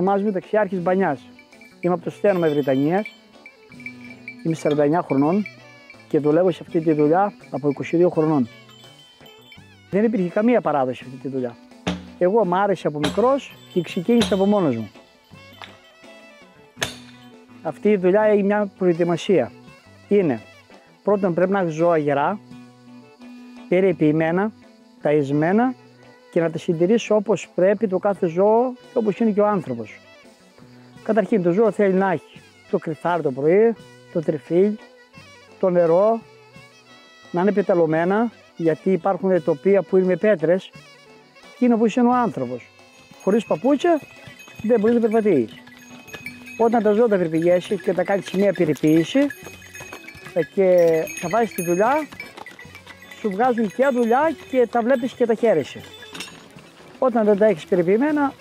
Ονομάζομαι Ταξιάρχης Μπανιάς. Είμαι από το Στένωμα Βρετανίας. Είμαι 49 χρονών και δουλεύω σε αυτή τη δουλειά από 22 χρονών. Δεν υπήρχε καμία παράδοση σε αυτή τη δουλειά. Εγώ μ' άρεσε από μικρός και ξεκίνησα από μόνος μου. Αυτή η δουλειά έχει μια προετοιμασία. Είναι, πρώτον πρέπει να έχει ζώα γερά, περιποιημένα, ταΐσμένα και να τα συντηρήσει όπως πρέπει το κάθε ζώο και όπως είναι και ο άνθρωπος. Καταρχήν το ζώο θέλει να έχει το κρυθάρι το πρωί, το τριφύλι, το νερό, να είναι πεταλωμένα, γιατί υπάρχουν τοπία που είναι με πέτρες και είναι όπως είναι ο άνθρωπος. Χωρίς παπούτσια δεν μπορείς να περπατήσεις. Όταν τα ζώα τα περιποιήσεις και τα κάνεις μια περιποίηση και θα βάζεις τη δουλειά, σου βγάζουν και δουλειά και τα βλέπεις και τα χαίρεσαι. Όταν δεν τα έχεις περιποιημένα,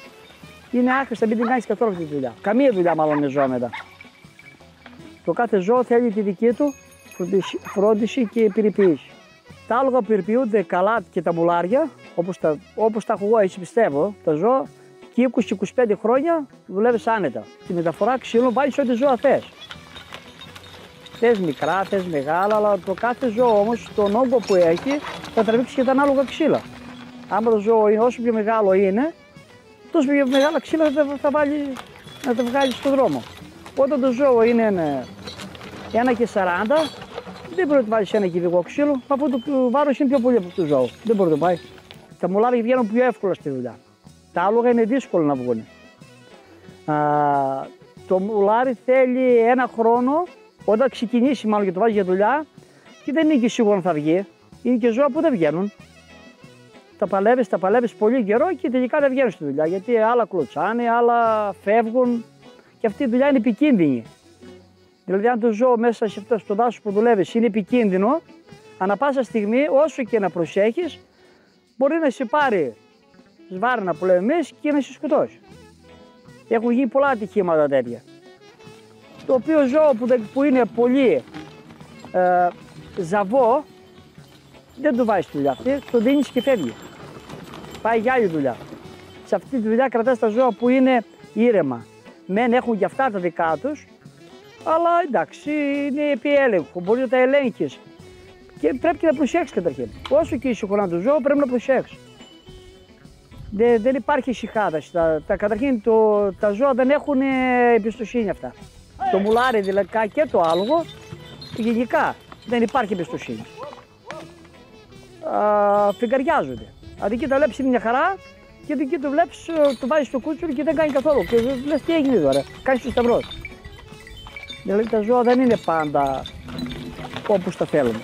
είναι άχρηστα, μην την κάνεις καθόλου αυτή τη δουλειά. Καμία δουλειά μάλλον με ζώα μετά. Το κάθε ζώο θέλει τη δική του φρόντιση και περιποίηση. Τα άλογα περιποιούνται καλά και τα μουλάρια, όπως τα έχω εγώ, έτσι πιστεύω, τα ζώα, και 20-25 χρόνια δουλεύεις άνετα. Τη μεταφορά ξύλων βάλεις ό,τι ζώα θες. Θες μικρά, θες μεγάλα, αλλά το κάθε ζώο όμως, τον όγκο που έχει, θα τραβήξει και τα ανάλογα ξύλα. Άμα το ζώο είναι όσο πιο μεγάλο είναι, τόσο πιο μεγάλα ξύλα θα βάλει να τα βγάλει στον δρόμο. Όταν το ζώο είναι 1,40, δεν μπορεί να βάλει ένα κυβικό ξύλο, αφού το βάρος είναι πιο πολύ από το ζώο. Δεν μπορεί να το πάει. Τα μουλάρια βγαίνουν πιο εύκολα στη δουλειά. Τα άλογα είναι δύσκολο να βγουν. Το μουλάρι θέλει ένα χρόνο, όταν ξεκινήσει μάλλον και το βάζει για δουλειά, και δεν είναι και σίγουρο αν θα βγει. Είναι και ζώα που δεν βγαίνουν. Τα παλεύεις πολύ καιρό και τελικά δεν βγαίνουν στη δουλειά. Γιατί άλλα κλωτσάνε, άλλα φεύγουν και αυτή η δουλειά είναι επικίνδυνη. Δηλαδή, αν το ζώο μέσα σε αυτό το δάσος που δουλεύεις είναι επικίνδυνο, ανά πάσα στιγμή, όσο και να προσέχεις, μπορεί να σε πάρει σβάρνα που λέμε εμείς και να σε σκοτώσει. Έχουν γίνει πολλά ατυχήματα τέτοια. Το οποίο ζώο που είναι πολύ ζαβό, δεν το βάζεις στη δουλειά αυτή, το δίνεις και φεύγει. Πάει για άλλη δουλειά. Σε αυτή τη δουλειά κρατάς τα ζώα που είναι ήρεμα. Μεν έχουν και αυτά τα δικά τους, αλλά εντάξει, είναι επί έλεγχο, μπορεί να τα ελέγχεις. Και πρέπει και να προσέξεις καταρχήν. Όσο και ησυχονά το ζώο, πρέπει να προσέξεις. Δεν υπάρχει ησυχάδα. Καταρχήν τα ζώα δεν έχουν εμπιστοσύνη αυτά. Το μουλάρι δηλαδή και το άλογο, γενικά δεν υπάρχει εμπιστοσύνη. Φιγκαριάζονται. Αδική τα βλέπεις είναι μια χαρά και αδική το βλέπεις, το βάζεις στο κούτσουρο και δεν κάνει καθόλου. Και λες τι έγινε τώρα, κάνεις το σταυρό. Δηλαδή τα ζώα δεν είναι πάντα όπως τα θέλουμε.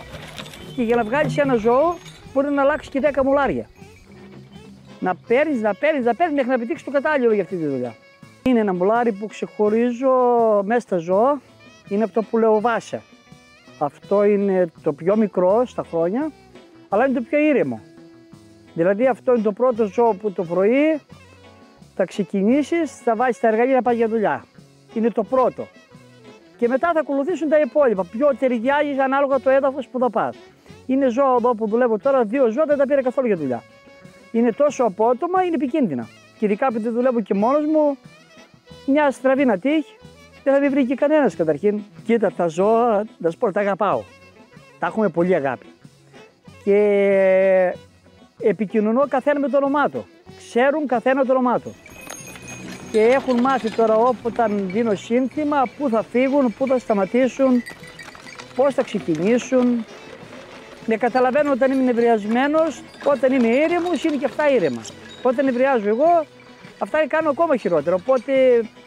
Και για να βγάλεις ένα ζώο μπορεί να αλλάξει και 10 μουλάρια. Να παίρνεις μέχρι να πετύχεις το κατάλληλο για αυτή τη δουλειά. Είναι ένα μουλάρι που ξεχωρίζω μέσα στα ζώα, είναι από το που λέω Βάσα. Αυτό είναι το πιο μικρό στα χρόνια, αλλά είναι το πιο ήρεμο. Δηλαδή αυτό είναι το πρώτο ζώο που το πρωί θα ξεκινήσεις, θα βάζεις τα εργαλεία να πας για δουλειά. Είναι το πρώτο. Και μετά θα ακολουθήσουν τα υπόλοιπα. Πιο ταιριάζει ανάλογα το έδαφος που θα πας. Είναι ζώα εδώ που δουλεύω τώρα, 2 ζώα δεν τα πήρα καθόλου για δουλειά. Είναι τόσο απότομα, είναι επικίνδυνα. Και ειδικά επειδή δουλεύω και μόνος μου, μια στραβή να τύχει, δεν θα με βρει και κανένας καταρχήν. Κοίτα, τα ζώα, να σου πω, τα αγαπάω. Τα έχουμε πολύ αγάπη. Και επικοινωνώ καθένα με το όνομά του. Ξέρουν καθένα το όνομά του. Και έχουν μάθει τώρα όταν δίνω σύνθημα πού θα φύγουν, πού θα σταματήσουν, πώς θα ξεκινήσουν. Με καταλαβαίνω όταν είμαι νευριασμένος, όταν είμαι ήρεμος είναι και αυτά ήρεμα. Όταν νευριάζω εγώ, αυτά κάνω ακόμα χειρότερα. Οπότε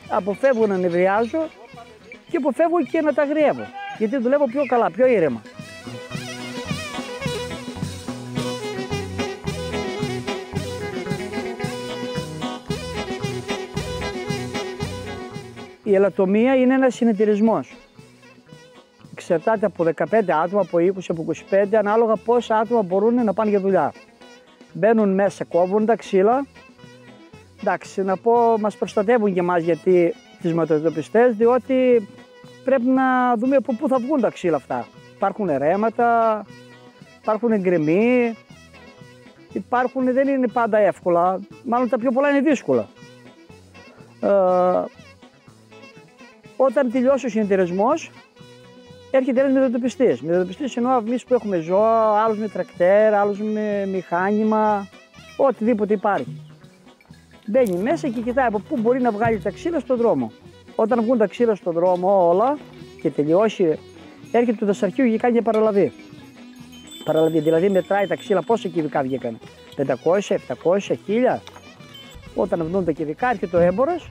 αποφεύγω να νευριάζω και αποφεύγω και να τα αγριεύω. Γιατί δουλεύω πιο καλά, πιο ήρεμα. Η ελαττωμία είναι ένας συνεταιρισμός. Εξαρτάται από 15 άτομα, από 20, από 25, ανάλογα πόσα άτομα μπορούν να πάνε για δουλειά. Μπαίνουν μέσα, κόβουν τα ξύλα. Εντάξει, να πω, μας προστατεύουν και εμάς γιατί τις μετατοπιστές, διότι πρέπει να δούμε από πού θα βγουν τα ξύλα αυτά. Υπάρχουν ρέματα, υπάρχουν γκρεμοί, δεν είναι πάντα εύκολα, μάλλον τα πιο πολλά είναι δύσκολα. Όταν τελειώσει ο συνεταιρισμός, έρχεται ένας μετατοπιστής. Μετατοπιστής εννοώ εμείς που έχουμε ζώα, άλλους με τρακτέρ, άλλους με μηχάνημα, οτιδήποτε υπάρχει. Μπαίνει μέσα και κοιτάει από πού μπορεί να βγάλει τα ξύλα στον δρόμο. Όταν βγουν τα ξύλα στον δρόμο όλα και τελειώσει, έρχεται το δασαρχείο και κάνει μια παραλαβή. Παραλαβή, δηλαδή μετράει τα ξύλα πόσα κυβικά βγήκαν. 500, 700, 1000. Όταν βγουν τα κυβικά, έρχεται ο έμπορος,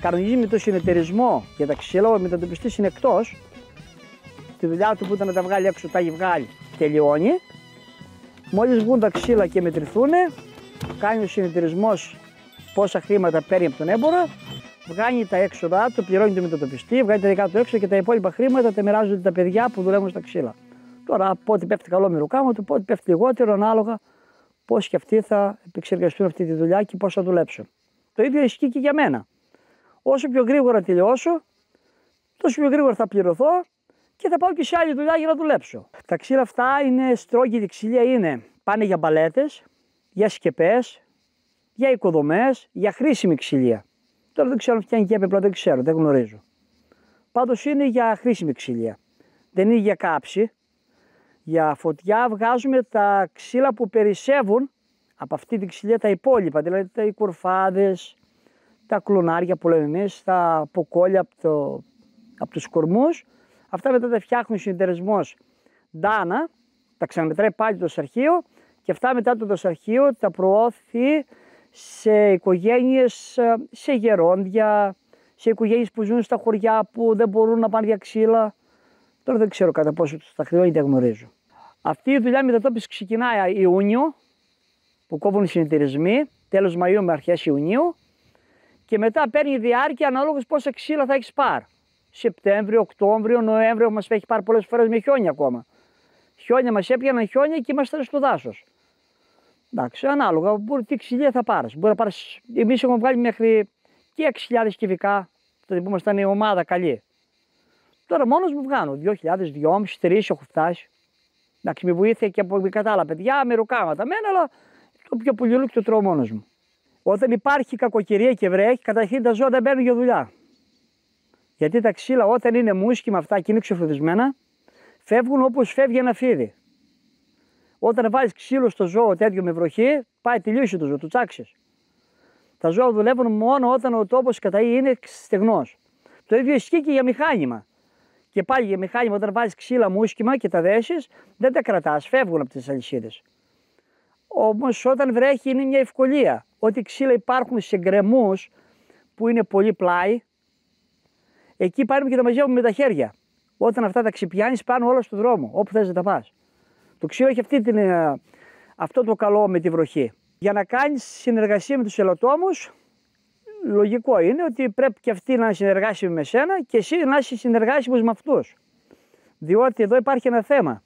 κανονίζει με το συνεταιρισμό για τα ξύλα. Ο μετατοπιστής είναι εκτός. Τη δουλειά του που ήταν να τα βγάλει έξω, τα έχει βγάλει, τελειώνει. Μόλις βγουν τα ξύλα και μετρηθούν, κάνει ο συνεταιρισμός πόσα χρήματα παίρνει από τον έμπορα, βγάνει τα έξοδα, το πληρώνει το μετατοπιστή, βγάζει τα δικά του έξω και τα υπόλοιπα χρήματα τα μοιράζονται τα παιδιά που δουλεύουν στα ξύλα. Τώρα, πότε πέφτει καλό μεροκάμα του, πότε πέφτει λιγότερο, ανάλογα πώς και αυτοί θα επεξεργαστούν αυτή τη δουλειά και πώς θα δουλέψουν. Το ίδιο ισχύει και για μένα. Όσο πιο γρήγορα τελειώσω, τόσο πιο γρήγορα θα πληρωθώ και θα πάω και σε άλλη δουλειά για να δουλέψω. Τα ξύλα αυτά είναι στρόγγυλη ξυλία, πάνε για μπαλέτες, για σκεπές, για οικοδομές, για χρήσιμη ξυλία. Τώρα δεν ξέρω αν φτιάχνει και έπιπλα, δεν ξέρω, δεν γνωρίζω. Πάντως είναι για χρήσιμη ξυλία. Δεν είναι για κάψη. Για φωτιά βγάζουμε τα ξύλα που περισσεύουν από αυτή την ξυλία τα υπόλοιπα, δηλαδή οι κορφάδες, τα κλονάρια που λέμε εμείς, τα αποκόλλια από τους κορμούς. Αυτά μετά τα φτιάχνει ο συνεταιρισμός Ντάνα, τα ξαναμετράει πάλι το δασαρχείο και αυτά μετά το δασαρχείο τα προώθει σε οικογένειες, σε γερόντια, σε οικογένειες που ζουν στα χωριά που δεν μπορούν να πάνε για ξύλα. Τώρα δεν ξέρω κατά πόσο τα χρεώνει, δεν γνωρίζω. Αυτή η δουλειά μετατόπιση ξεκινάει Ιούνιο, που κόβουν οι συνεταιρισμοί, τέλος Μαΐου με αρχές Ιουνίου, και μετά παίρνει διάρκεια ανάλογα πόσα ξύλα θα έχεις πάρει. Σεπτέμβριο, Οκτώβριο, Νοέμβριο μας έχει πάρει πολλές φορές με χιόνια ακόμα. Χιόνια μας έπιαναν χιόνια και ήμασταν στο δάσος. Εντάξει, ανάλογα, τι ξυλία θα πάρεις. Μπορεί να πάρεις, εμείς έχουμε βγάλει μέχρι και 6.000 κυβικά, τότε που ήμασταν η ομάδα καλή. Τώρα μόνος μου βγάνω 2.000, 2.500, 3.000 έχω φτάσει. Εντάξει, με βοήθεια και από κατά άλλα παιδιά, με ροκάματα μένα, αλλά το πιο πολύ το τρώω μόνος μου. Όταν υπάρχει κακοκαιρία και βρέχει, καταρχήν τα ζώα δεν μπαίνουν για δουλειά. Γιατί τα ξύλα όταν είναι μουσκι με αυτά και είναι ξεφρουδισμένα, φεύγουν όπως φεύγει ένα φίδι. Όταν βάλεις ξύλο στο ζώο τέτοιο με βροχή, πάει τελείωσε το ζώο, το τσάξεις. Τα ζώα δουλεύουν μόνο όταν ο τόπος κατά είναι στεγνός. Το ίδιο ισχύει και για μηχάνημα. Και πάλι για μηχάνημα, όταν βάζεις ξύλα μουσκιμα και τα δέσεις, δεν τα κρατάς, φεύγουν από τις αλυσίδες. Όμως όταν βρέχει είναι μια ευκολία. Ότι ξύλα υπάρχουν σε γκρεμούς που είναι πολύ πλάι, εκεί πάρουμε και τα μαζεύουμε με τα χέρια. Όταν αυτά τα ξυπιάνεις πάνω όλα στον δρόμο, όπου θες να τα πας. Το ξύλο έχει αυτό το καλό με τη βροχή. Για να κάνεις συνεργασία με τους ελαττώμους, λογικό είναι ότι πρέπει και αυτοί να συνεργάσουν με σένα και εσύ να είσαι συνεργάσιμος με αυτούς. Διότι εδώ υπάρχει ένα θέμα.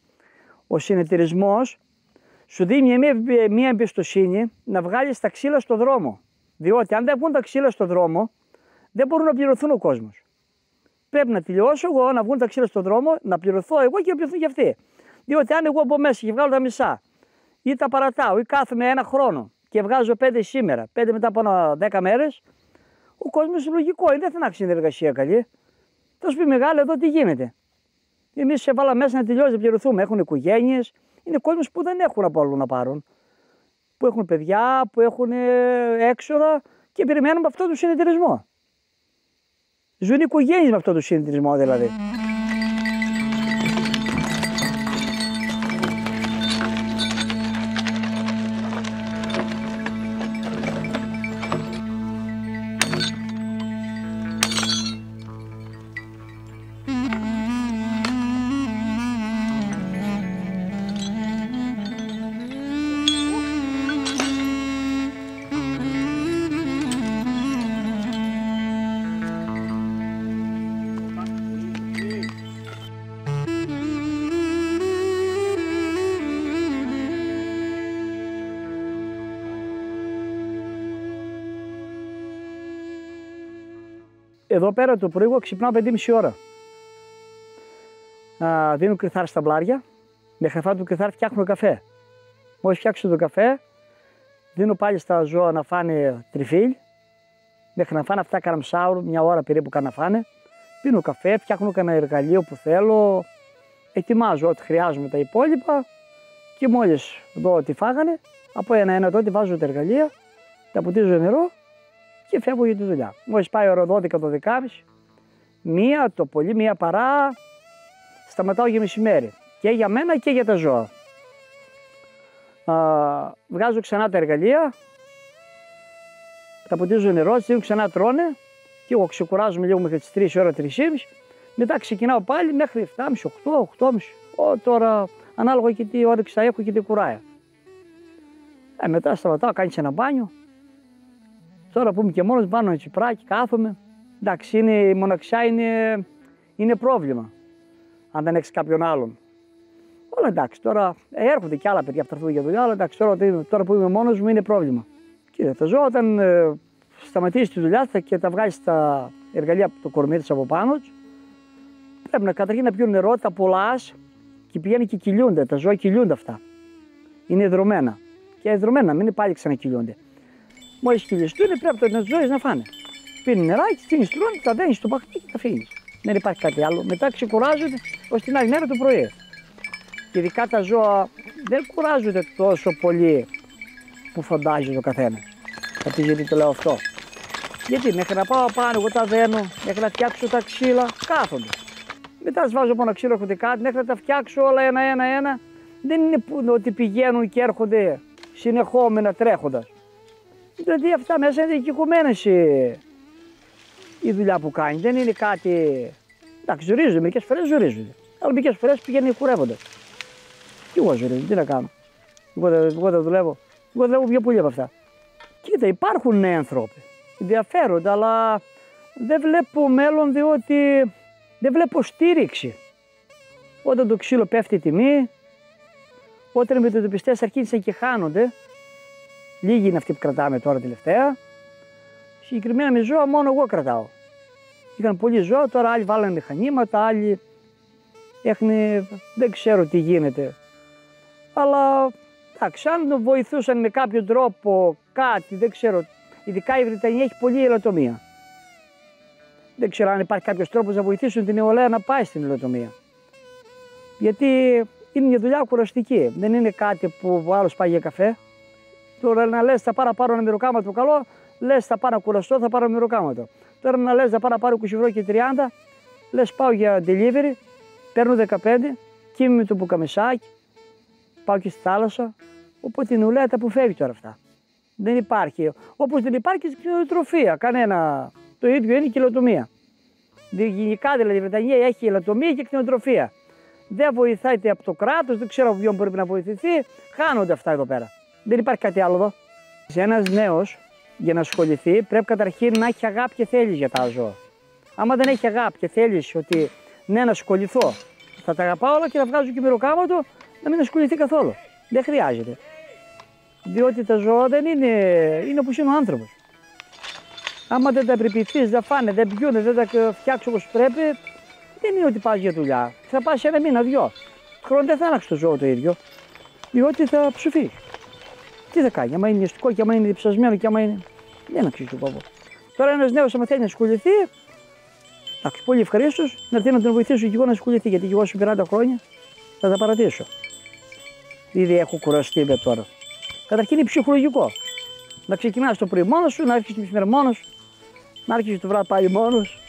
Ο συνεταιρισμός σου δίνει μια εμπιστοσύνη να βγάλεις τα ξύλα στον δρόμο. Διότι αν δεν βγουν τα ξύλα στον δρόμο, δεν μπορούν να πληρωθούν ο κόσμος. Πρέπει να τελειώσω εγώ, να βγουν τα ξύλα στον δρόμο, να πληρωθώ εγώ και να πληρωθούν και αυτοί. Διότι αν εγώ μπω μέσα και βγάλω τα μισά, ή τα παρατάω, ή κάθομαι ένα χρόνο και βγάζω 5 σήμερα, 5 μετά από 10 μέρες, ο κόσμος λογικό είναι, δεν θα έχει συνεργασία καλή. Θα σου πει μεγάλο εδώ τι γίνεται. Εμείς σε βάλαμε μέσα να τελειώσει, να πληρωθούμε. Έχουν οικογένειες, είναι κόσμος που δεν έχουν από άλλο να πάρουν. Που έχουν παιδιά, που έχουν έξοδα και περιμένουν αυτό το συνεταιρισμό. Ζουν οικογένειες με αυτό το συνεταιρισμό δηλαδή. Εδώ πέρα το πρωί ξυπνάω 5.30 ώρα. Δίνω κρυθάρι στα μπλάρια. Με χαφά του κρυθάρι φτιάχνω καφέ. Μόλις φτιάξω το καφέ, δίνω πάλι στα ζώα να φάνε τριφύλι. μέχρι να φάνε αυτά καραμσάουρ, μια ώρα περίπου να φάνε. Πίνω καφέ, φτιάχνω κανένα εργαλείο που θέλω, ετοιμάζω ό,τι χρειάζομαι τα υπόλοιπα και μόλις δω ότι φάγανε, από ένα-ένα τότε βάζω τα εργαλεία, τα ποτίζω νερό και φεύγω για τη δουλειά. Μόλις πάει ώρα 12-12.30, μία το πολύ, μία παρά, σταματάω για μεσημέρι και για μένα και για τα ζώα. Βγάζω ξανά τα εργαλεία, τα ποτίζω νερό, τις δίνω ξανά τρώνε και εγώ ξεκουράζομαι λίγο μέχρι τις 3 ώρα, 3.30. Μετά ξεκινάω πάλι μέχρι 7.30, 8, 8.30. Τώρα ανάλογα και τι όρεξη θα έχω και τι κουράγια. Μετά σταματάω, κάνεις ένα μπάνιο. Τώρα που είμαι και μόνος, μπάνω ένα τσιπράκι, κάθομαι. Εντάξει, η μοναξιά είναι πρόβλημα, αν δεν έχεις κάποιον άλλον. Όλα εντάξει, τώρα έρχονται και άλλα παιδιά που θα έρθουν για δουλειά, αλλά εντάξει, τώρα που είμαι μόνος μου είναι πρόβλημα. Κοίτα, τα ζώα όταν σταματήσει τη δουλειά και τα βγάλεις τα εργαλεία από το κορμί της από πάνω τους, πρέπει καταρχήν να πιούν νερό, τα πουλάς και πηγαίνουν και κυλιούνται. Τα ζώα κυλιούνται αυτά. Είναι δρομένα. Και δρομένα, μην πάλι ξανακυλιούνται. Μόλις κυλιστούν, πρέπει να τους ζωές να φάνε. Πίνει νεράκι, στείνεις τρώνε, τα δένεις στο παχτί και τα φύγεις. Δεν υπάρχει κάτι άλλο. Μετά ξεκουράζονται ως την άλλη μέρα το πρωί. Και ειδικά τα ζώα δεν κουράζονται τόσο πολύ που φαντάζει ο καθένας. Θα πει γιατί το λέω αυτό. Γιατί μέχρι να πάω πάνω, εγώ τα δένω, μέχρι να φτιάξω τα ξύλα, κάθονται. Μετά τις βάζω από ένα ξύλο, έρχονται κάτι, μέχρι να τα φτιάξω όλα ένα-ένα. Δεν είναι ότι πηγαίνουν και έρχονται συνεχόμενα τρέχοντας. Δηλαδή αυτά μέσα είναι δικαιωμένες η δουλειά που κάνει. Δεν είναι κάτι. Εντάξει, ζορίζονται, μερικές φορές ζορίζονται. Αλλά μερικές φορές πηγαίνουν κουρεύοντας. Και εγώ ζορίζω, τι να κάνω. Εγώ δεν δουλεύω. Εγώ δουλεύω πιο πολύ από αυτά. Κοίτα, υπάρχουν νέοι άνθρωποι. Ενδιαφέρονται, αλλά δεν βλέπω μέλλον διότι δεν βλέπω στήριξη. Όταν το ξύλο πέφτει η τιμή, όταν οι μετατοπιστές αρχίσαν και χάνονται, λίγοι είναι αυτοί που κρατάμε τώρα τελευταία, συγκεκριμένα με ζώα μόνο εγώ κρατάω. Είχαν πολλοί ζώα, τώρα άλλοι βάλανε μηχανήματα, άλλοι δεν ξέρω τι γίνεται. Αλλά εντάξει, αν βοηθούσαν με κάποιο τρόπο κάτι, δεν ξέρω, ειδικά η Βρετανία έχει πολλή ελαττωμία. Δεν ξέρω αν υπάρχει κάποιος τρόπος να βοηθήσουν την νεολαία να πάει στην ελαττωμία. Γιατί είναι μια δουλειά κουραστική, δεν είναι κάτι που ο άλλος πάει για καφέ. Τώρα να λες θα πάρω ένα μυροκάματο καλό, λες θα πάω να κουραστώ, θα πάρω μυροκάματο. Τώρα να λες θα πάρω 20 ευρώ και 30, λες πάω για delivery, παίρνω 15, κοίμαι με το πουκαμισάκι, πάω και στη θάλασσα. Οπότε η νεολαία τα αποφεύγει τώρα αυτά. Δεν υπάρχει. Όπως δεν υπάρχει και στην κτηνοτροφία. Κανένα. Το ίδιο είναι και η ελαττωμία. Γενικά δηλαδή η Βρετανία έχει ελαττωμία και κτηνοτροφία. Δεν βοηθάται από το κράτος, δεν ξέρω από ποιον πρέπει να βοηθηθεί. Χάνονται αυτά εδώ πέρα. Δεν υπάρχει κάτι άλλο εδώ. Ένας νέος για να ασχοληθεί πρέπει καταρχήν να έχει αγάπη και θέληση για τα ζώα. Άμα δεν έχει αγάπη και θέληση ότι ναι, να ασχοληθώ, θα τα αγαπάω όλα και θα βγάζω και μυροκάματο, να μην ασχοληθεί καθόλου. Δεν χρειάζεται. Διότι τα ζώα δεν είναι όπως είναι ο άνθρωπος. Άμα δεν τα περιποιηθείς, δεν φάνε, δεν πιούνε, δεν τα φτιάξεις όπως πρέπει, δεν είναι ότι πας για δουλειά. Θα πας ένα μήνα, δυο. Χρόνο δεν θα αλλάξει το ζώο το ίδιο, διότι θα ψουφεί. Τι θα κάνει, άμα είναι νηστικό και άμα είναι διψασμένο και άμα είναι. Δεν αξίζει το κόπο. Τώρα ένας νέος, άμα θέλει να ασχοληθεί, εντάξει, πολύ ευχαρίστως να έρθει να τον βοηθήσω και εγώ να ασχοληθεί, γιατί και εγώ σε 40 χρόνια θα τα παρατήσω. Ήδη έχω κουραστεί με τώρα. Καταρχήν είναι ψυχολογικό. Να ξεκινάς το πρωί μόνος σου, να έρχεσαι τη μεσημέρα μόνος, να έρχεσαι το βράδυ πάλι μόνος.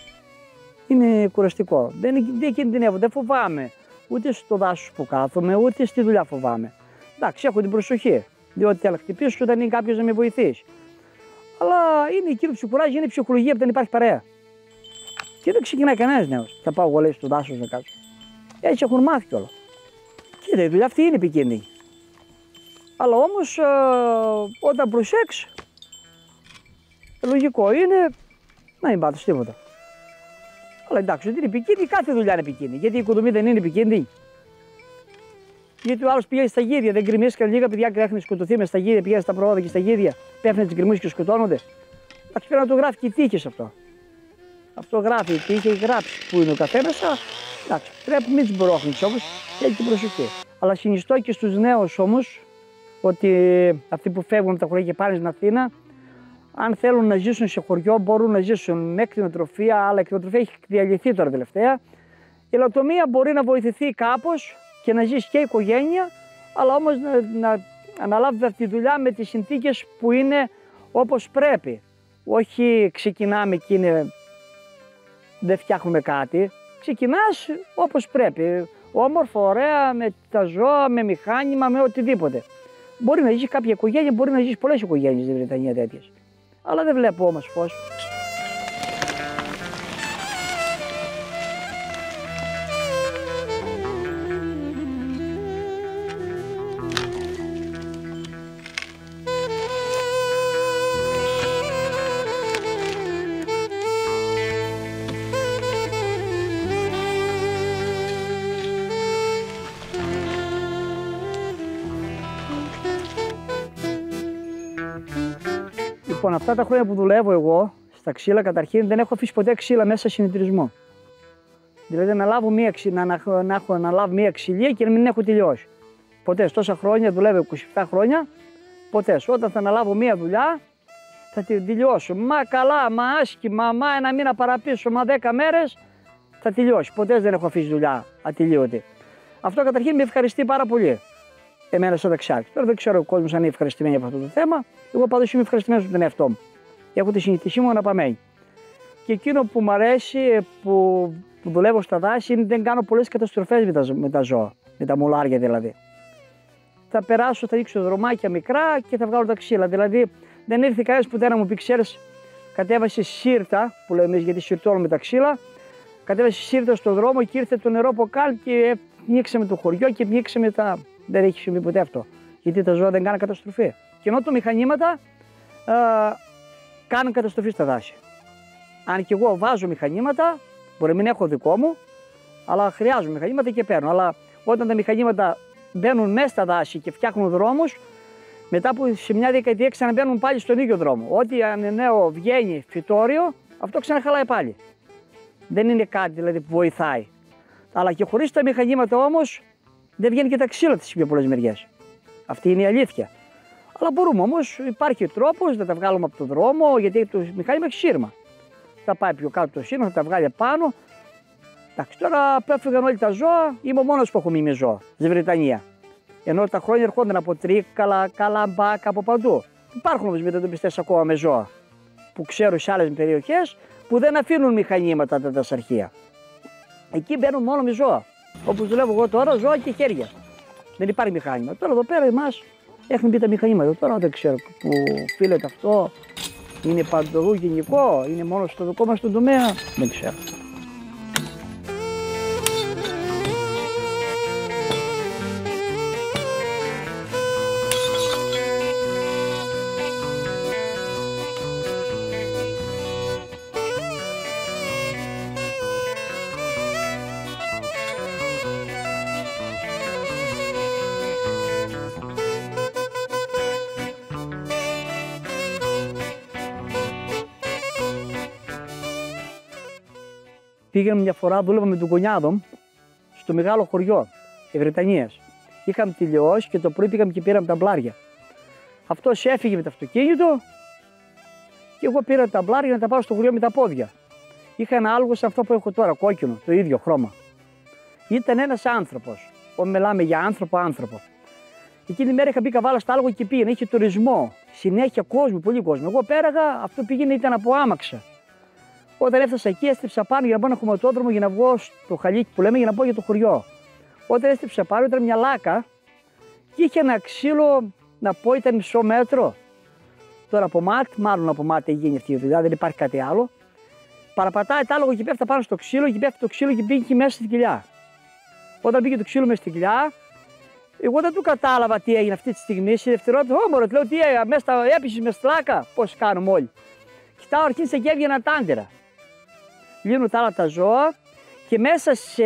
Είναι κουραστικό. Δεν κινδυνεύω, δεν φοβάμαι. Ούτε στο δάσος που κάθομαι, ούτε στη δουλειά φοβάμαι. Εντάξει, έχω την προσοχή. Διότι θα χτυπήσω όταν είναι κάποιος να με βοηθήσει. Αλλά είναι εκείνο που σε κουράζει, είναι η ψυχολογία που δεν υπάρχει παρέα. Και δεν ξεκινάει κανένας νέος. Θα πάω εγώ λέει στο δάσος να κάτσω. Έτσι έχουν μάθει κιόλα. Κοίτα, η δουλειά αυτή είναι επικίνδυνη. Αλλά όμως όταν προσέξεις, λογικό είναι να μην πάθεις τίποτα. Αλλά εντάξει, ότι είναι επικίνδυνη, κάθε δουλειά είναι επικίνδυνη. Γιατί η οικοδομή δεν είναι επικίνδυνη. Γιατί ο άλλος πηγαίνει στα γίδια, δεν γκρεμίστηκαν λίγα παιδιά και έχουν σκοτωθεί με στα γίδια, πηγαίνει στα προόδια και στα γίδια, πέφτουν τις γκρεμίσεις και σκοτώνονται. Εντάξει, πρέπει να το γράφει και η τύχη σε αυτό. Αυτό γράφει η τύχη, έχει γράψει που είναι ο καθένας. Εντάξει, πρέπει μην τις μπρόχνεις όμως, θέλει την προσοχή. Αλλά συνιστώ και στους νέους όμως ότι αυτοί που φεύγουν από τα χωριά και πάνε στην Αθήνα, Αν θέλουν να ζήσουν σε χωριό, μπορούν να ζήσουν με κτηνοτροφία, αλλά η κτηνοτροφία έχει διαλυθεί τώρα τελευταία. Η ελαττωμία μπορεί να βοηθηθεί κάπως και να ζήσει και η οικογένεια, αλλά όμως να αναλάβει αυτή τη δουλειά με τις συνθήκες που είναι όπως πρέπει. Όχι ξεκινάμε και δεν φτιάχνουμε κάτι. Ξεκινάς όπως πρέπει. Όμορφο, ωραία, με τα ζώα, με μηχάνημα, με οτιδήποτε. Μπορεί να ζήσει κάποια οικογένεια, μπορεί να ζήσει πολλές οικογένειες στη Βρετανία τέτοιες. Αλλά δεν βλέπω όμως φως. Λοιπόν, αυτά τα χρόνια που δουλεύω εγώ στα ξύλα, καταρχήν δεν έχω αφήσει ποτέ ξύλα μέσα σε συνεταιρισμό. Δηλαδή να έχω αναλάβει μία ξυλία και να μην έχω τελειώσει. Ποτέ, τόσα χρόνια, δουλεύω 27 χρόνια, ποτέ. Όταν θα αναλάβω μία δουλειά, θα την τελειώσω. Μα καλά, μα άσχημα, μα ένα μήνα παραπίσω, μα 10 μέρες, θα τελειώσει. Ποτέ δεν έχω αφήσει δουλειά ατελείωτη. Αυτό καταρχήν με ευχαριστεί πάρα πολύ. Εμένα σαν ταξιάρχη. Τώρα δεν ξέρω ο κόσμος αν είναι ευχαριστημένοι από αυτό το θέμα. Εγώ πάντως είμαι ευχαριστημένος με τον εαυτό μου. Έχω τη συνήθισή μου αναπαμένη. Και εκείνο που μου αρέσει που δουλεύω στα δάση είναι ότι δεν κάνω πολλές καταστροφές με τα ζώα. Με τα μουλάρια δηλαδή. Θα περάσω, θα ρίξω δρομάκια μικρά και θα βγάλω τα ξύλα. Δηλαδή δεν ήρθε κανένας ποτέ να μου πει: ξέρεις, κατέβασε σύρτα, που λέμε εμείς γιατί συρτώνουμε τα ξύλα. Κατέβασε σύρτα στον δρόμο και ήρθε το νερό από κάτω και πνίξαμε το χωριό και πνίξαμε τα. Δεν έχει συμβεί ποτέ αυτό. Γιατί τα ζώα δεν κάνουν καταστροφή. Και ενώ τα μηχανήματα κάνουν καταστροφή στα δάση. Αν και εγώ βάζω μηχανήματα, μπορεί να μην έχω δικό μου, αλλά χρειάζομαι μηχανήματα και παίρνω. Αλλά όταν τα μηχανήματα μπαίνουν μέσα στα δάση και φτιάχνουν δρόμους, μετά από σε μια δεκαετία ξαναμπαίνουν πάλι στον ίδιο δρόμο. Ό,τι ανενέω βγαίνει φυτόριο, αυτό ξαναχαλάει πάλι. Δεν είναι κάτι δηλαδή που βοηθάει. Αλλά και χωρίς τα μηχανήματα όμως, δεν βγαίνει και τα ξύλα τις πιο πολλές μεριές. Αυτή είναι η αλήθεια. Αλλά μπορούμε όμως, υπάρχει τρόπος να τα βγάλουμε από τον δρόμο, γιατί το μηχάνημα έχει σύρμα. Θα πάει πιο κάτω το σύρμα, θα τα βγάλει πάνω. Εντάξει, τώρα πέφυγαν όλοι τα ζώα, είμαι ο μόνος που έχω μείνει με ζώα στη Βρετανία. Ενώ τα χρόνια ερχόνταν από Τρίκαλα, Καλαμπάκα, από παντού. Υπάρχουν όμως μετατοπιστές ακόμα με ζώα που ξέρω σε άλλες περιοχές που δεν αφήνουν μηχανήματα τα δασαρχεία. Εκεί μπαίνουν μόνο με ζώα. Όπως δουλεύω εγώ τώρα, ζώα και χέρια. Δεν υπάρχει μηχάνημα. Τώρα εδώ πέρα εμάς έχουν μπει τα μηχανήματα. Τώρα δεν ξέρω που οφείλεται αυτό. Είναι παντού γενικό, είναι μόνο στο δικό μας τον τομέα. Δεν ξέρω. Πήγαμε μια φορά, δούλευα με τον κονιάδο μου στο μεγάλο χωριό της Βρετανίας. Είχαμε τελειώσει και το πρωί πήγαμε και πήραμε τα μπλάρια. Αυτός έφυγε με το αυτοκίνητο και εγώ πήρα τα μπλάρια να τα πάω στο χωριό με τα πόδια. Είχα ένα άλογο σαν αυτό που έχω τώρα, κόκκινο, το ίδιο χρώμα. Ήταν ένας άνθρωπος. Μιλάμε για άνθρωπο. Εκείνη τη μέρα είχα μπει καβάλα στα άλογο και πήγαινε, είχε τουρισμό. Συνέχεια κόσμο, πολύ κόσμο. Εγώ πέραγα, αυτό πήγαινε, ήταν από άμαξα. Όταν έφτασα εκεί, έστριψα πάνω για να πάω ένα χωματόδρομο για να βγω στο χαλίκι που λέμε για να πάω για το χωριό. Όταν έστριψα πάνω, ήταν μια λάκα και είχε ένα ξύλο, να πω ήταν μισό μέτρο. Τώρα από μάτι, μάλλον από μάτι γίνει αυτή η δουλειά, δεν υπάρχει κάτι άλλο. Παραπατάει το άλογο και πέφτει πάνω στο ξύλο και πέφτει το ξύλο και πήγε μέσα στην κοιλιά. Όταν πήγε το ξύλο μέσα στην κοιλιά, εγώ δεν του κατάλαβα τι έγινε αυτή τη στιγμή. Σε δευτερόλεπτο, όμορφο, λέω τι έπεισε με στράκα, πώς κάνουμε όλοι. Κοιτάω, αρχίζει και έβγαιναν τάντερα. Λύνουν τα άλλα τα ζώα και μέσα σε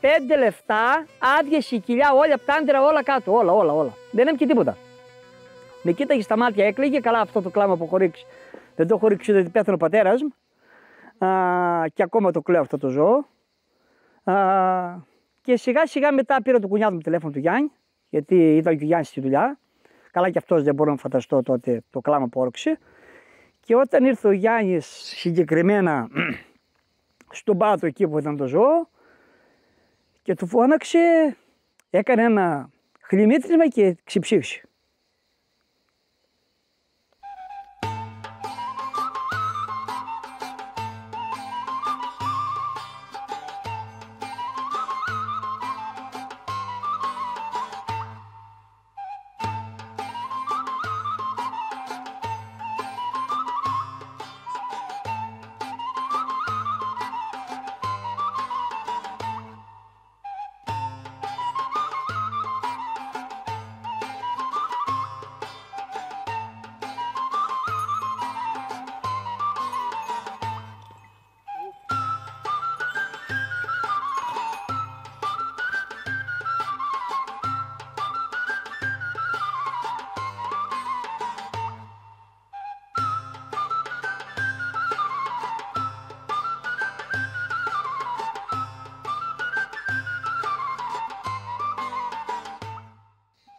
5 λεπτά άδειασε η κοιλιά όλα από τα άντερα, όλα κάτω, όλα. Δεν έμεινε τίποτα. Με κοίταγε στα μάτια, έκλαιγε, καλά αυτό το κλάμα που έχω ρίξει. Δεν το έχω ρίξει γιατί πέθανε ο πατέρας μου και ακόμα το κλαίω αυτό το ζώο. Και σιγά σιγά μετά πήρα το κουνιάδο μου τηλέφωνο του Γιάννη, γιατί ήταν και ο Γιάννης στη δουλειά. Καλά και αυτός δεν μπορώ να φανταστώ τότε το κλάμα που όρωξε. Και όταν ήρθε ο Γιάννης συγκεκριμένα στον πάτο εκεί που ήταν το ζώο και του φώναξε, έκανε ένα χλιμίτρισμα και ξεψήφισε.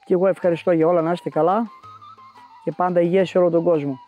Και εγώ ευχαριστώ για όλα, να είστε καλά και πάντα υγεία σε όλο τον κόσμο.